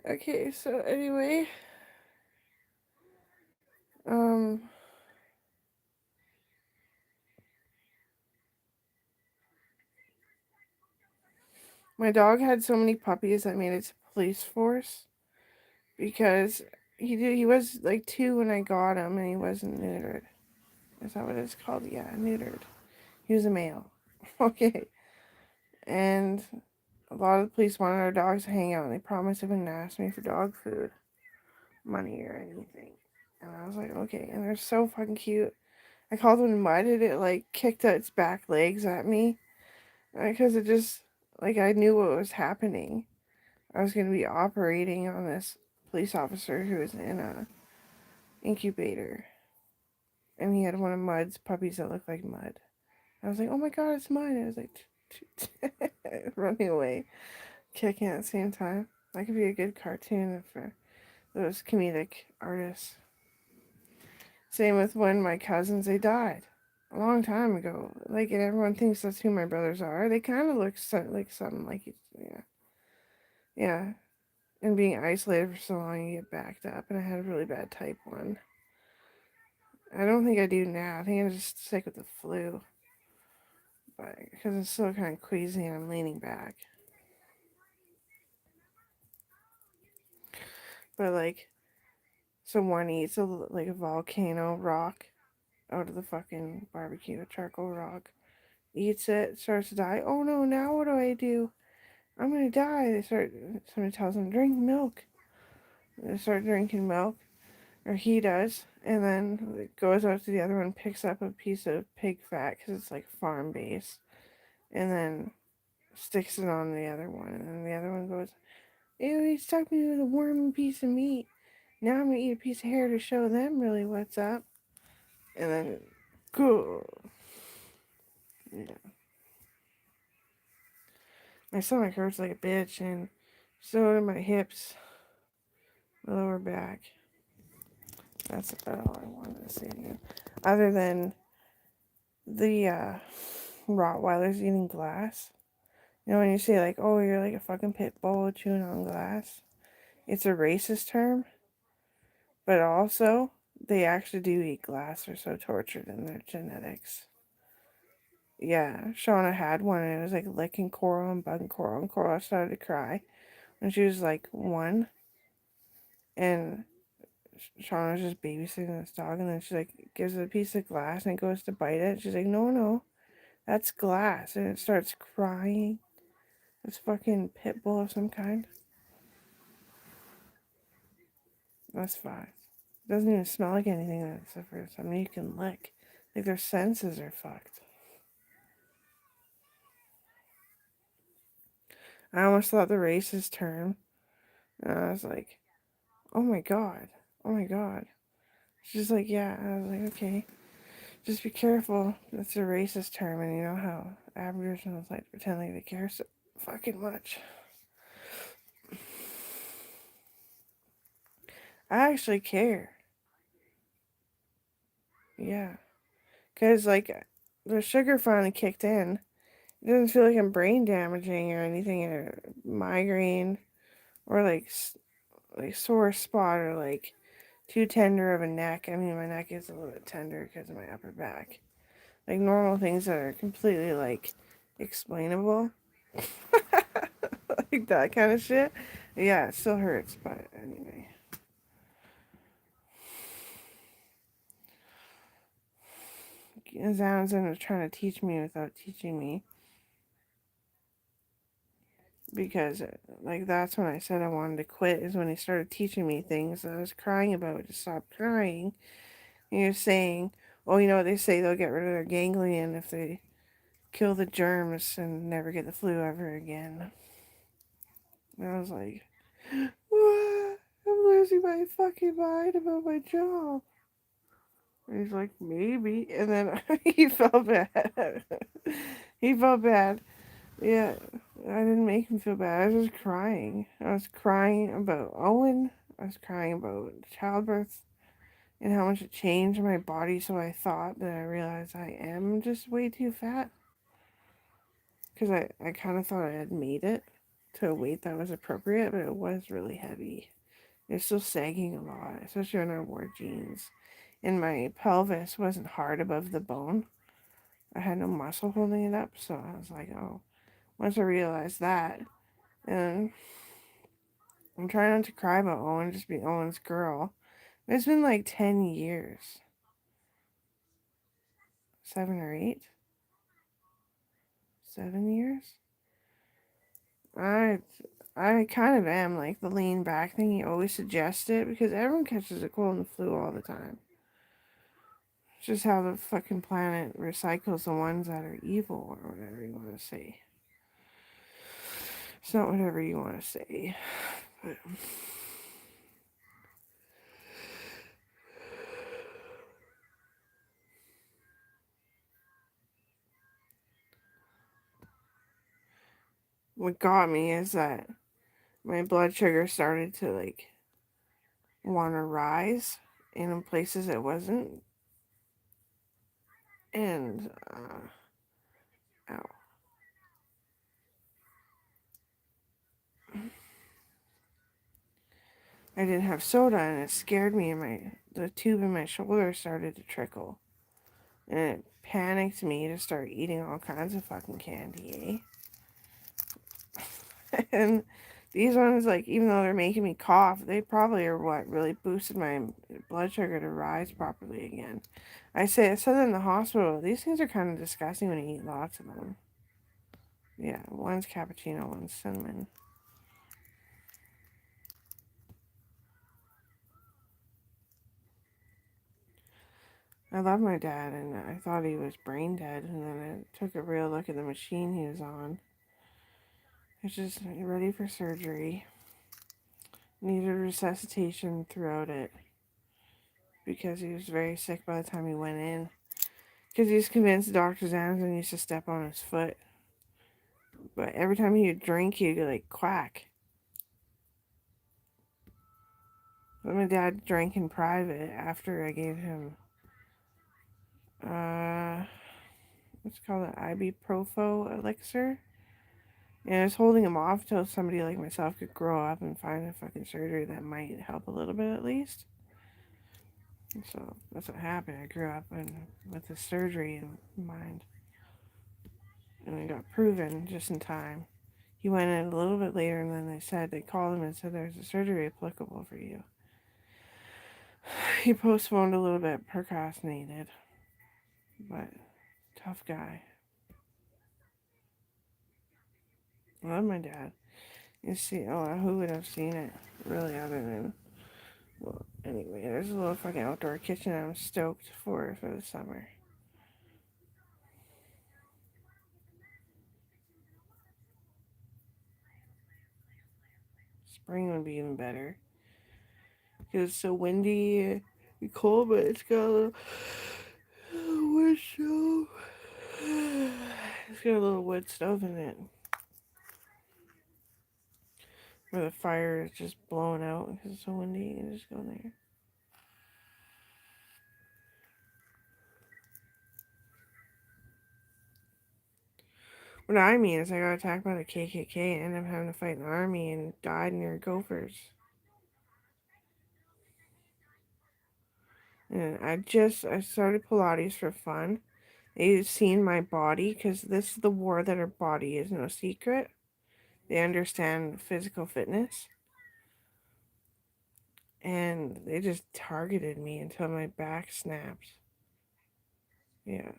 Okay, so anyway, um, my dog had so many puppies that made it to police force because he was like 2 when I got him and he wasn't neutered. Is that what it's called? Yeah, neutered. He was a male. Okay. And a lot of the police wanted our dogs to hang out and they promised they wouldn't ask me for dog food, money, or anything. And I was like, okay. And they're so fucking cute. I called them mud and it like kicked its back legs at me because it just, like, I knew what was happening. I was going to be operating on this police officer who was in a incubator. And he had one of Mud's puppies that looked like Mud. I was like, oh my god, it's mine. I was like, running away, kicking at the same time. That could be a good cartoon for those comedic artists. Same with when my cousins, they died a long time ago. Like, and everyone thinks that's who my brothers are. They kind of look like something like, yeah. Yeah. And being isolated for so long, you get backed up. And I had a really bad type 1. I don't think I do now. I think I'm just sick with the flu. But because I'm still kind of queasy and I'm leaning back. But like, someone eats like a volcano rock out of the fucking barbecue, a charcoal rock. Eats it, starts to die. Oh no, now what do I do? I'm gonna die. Somebody tells them, drink milk. They start drinking milk, or he does, and then it goes out to the other one, picks up a piece of pig fat because it's like farm based, and then sticks it on the other one, and then the other one goes, ew, he stuck me with a wormy piece of meat. Now I'm gonna eat a piece of hair to show them really what's up. And then, cool. Yeah. My stomach hurts like a bitch, and so do my hips, my lower back. That's about all I wanted to say to you. Other than the Rottweilers eating glass. You know, when you say, like, oh, you're like a fucking pit bull chewing on glass, it's a racist term, but also, they actually do eat glass. They're so tortured in their genetics. Yeah, Shauna had one, and it was like licking coral and bugging coral, and Coral started to cry when she was like 1, and Shauna was just babysitting this dog, and then she like gives it a piece of glass, and it goes to bite it. She's like, no, no, that's glass, and it starts crying. This fucking pit bull of some kind. That's fine. It doesn't even smell like anything except for something you can lick. Like their senses are fucked. I almost thought the racist term, and I was like, oh my god, oh my god. She's like, yeah. I was like, okay, just be careful. That's a racist term, and you know how Aboriginals like to pretend like they care so fucking much. I actually care. Yeah. Because, like, the sugar finally kicked in. It doesn't feel like I'm brain damaging or anything, or migraine, or like sore spot, or like too tender of a neck. I mean, my neck is a little bit tender because of my upper back. Like normal things that are completely like explainable. Like that kind of shit. Yeah, it still hurts, but anyway. Zamzam is trying to teach me without teaching me. Because, like, that's when I said I wanted to quit, is when he started teaching me things that I was crying about to stop crying. And he was saying, oh, you know what they say, they'll get rid of their ganglion if they kill the germs and never get the flu ever again. And I was like, what? I'm losing my fucking mind about my job. And he's like, maybe. And then he felt bad. He felt bad. Yeah, I didn't make him feel bad. I was just crying. I was crying about Owen. I was crying about childbirth and how much it changed my body. So I thought that I realized I am just way too fat. Because I kind of thought I had made it. to a weight that was appropriate, but it was really heavy. It's still sagging a lot, especially when I wore jeans. And my pelvis wasn't hard above the bone. I had no muscle holding it up, so I was like, oh. Once I realized that, and I'm trying not to cry about Owen, just be Owen's girl. It's been like 10 years. 7 or 8? 7 years? I I kind of am like the lean back thing. You always suggest it because everyone catches a cold and the flu all the time. It's just how the fucking planet recycles the ones that are evil or whatever you want to say. It's not whatever you want to say. But what got me is that my blood sugar started to like want to rise in places it wasn't. And, ow. I didn't have soda and it scared me, and the tube in my shoulder started to trickle. And it panicked me to start eating all kinds of fucking candy, eh? And these ones, like, even though they're making me cough, they probably are what really boosted my blood sugar to rise properly again. I said in the hospital, these things are kind of disgusting when you eat lots of them. Yeah, one's cappuccino, one's cinnamon. I love my dad, and I thought he was brain dead, and then I took a real look at the machine he was on. He's just ready for surgery. Needed resuscitation throughout it because he was very sick by the time he went in. Because he was convinced Dr. Zamzam used to step on his foot. But every time he would drink, he'd like quack. But my dad drank in private after I gave him, what's it called, an ibuprofen elixir. And I was holding him off till somebody like myself could grow up and find a fucking surgery that might help a little bit at least. And so that's what happened. I grew up with the surgery in mind. And it got proven just in time. He went in a little bit later, and then they called him and said there's a surgery applicable for you. He postponed a little bit, procrastinated, but tough guy. I love my dad. You see, who would have seen it really other than, well, anyway, there's a little fucking outdoor kitchen I'm stoked for the summer. Spring would be even better. Because it's so windy and cold, but it's got a little wood stove. It's got a little wood stove in it. Where the fire is just blowing out because it's so windy. You can just go there. What I mean is I got attacked by the KKK and ended up having to fight an army and died near Gophers. And I started Pilates for fun. They've seen my body because this is the war that our body is no secret. They understand physical fitness. And they just targeted me until my back snapped. Yeah.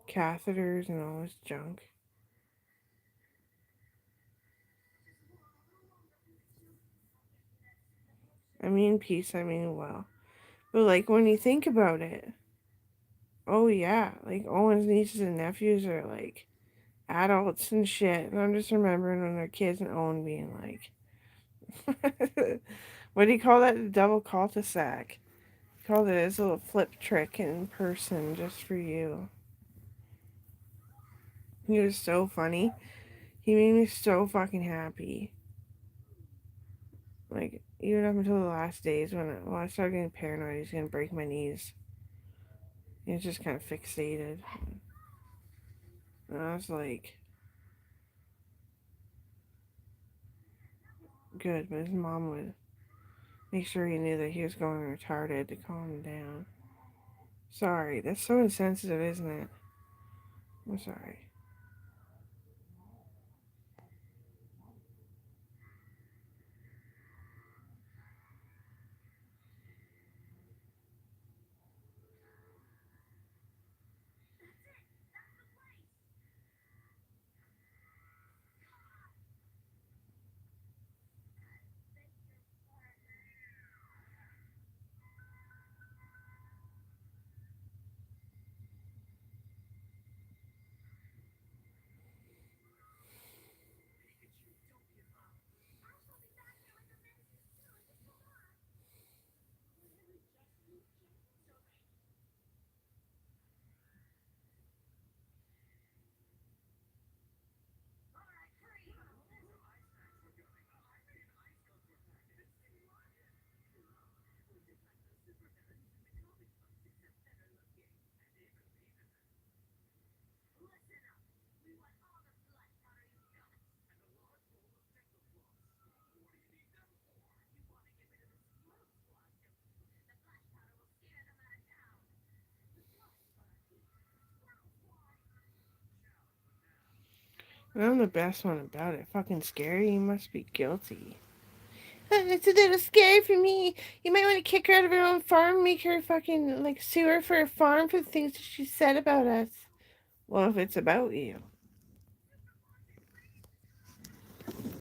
Catheters and all this junk. I mean peace, I mean well. But like when you think about it, oh yeah, like Owen's nieces and nephews are like adults and shit. And I'm just remembering when they're kids and Owen being like, what do you call that? The double cul-de-sac. He called it his little flip trick in person just for you. He was so funny. He made me so fucking happy. Like, even up until the last days when I started getting paranoid, he's gonna break my knees. He was just kind of fixated. And I was like, good, but his mom would make sure he knew that he was going retarded to calm him down. Sorry, that's so insensitive, isn't it? I'm sorry. And I'm the best one about it. Fucking scary. You must be guilty. It's a little scary for me. You might want to kick her out of her own farm, make her fucking like sue her for her farm for the things that she said about us. Well, if it's about you.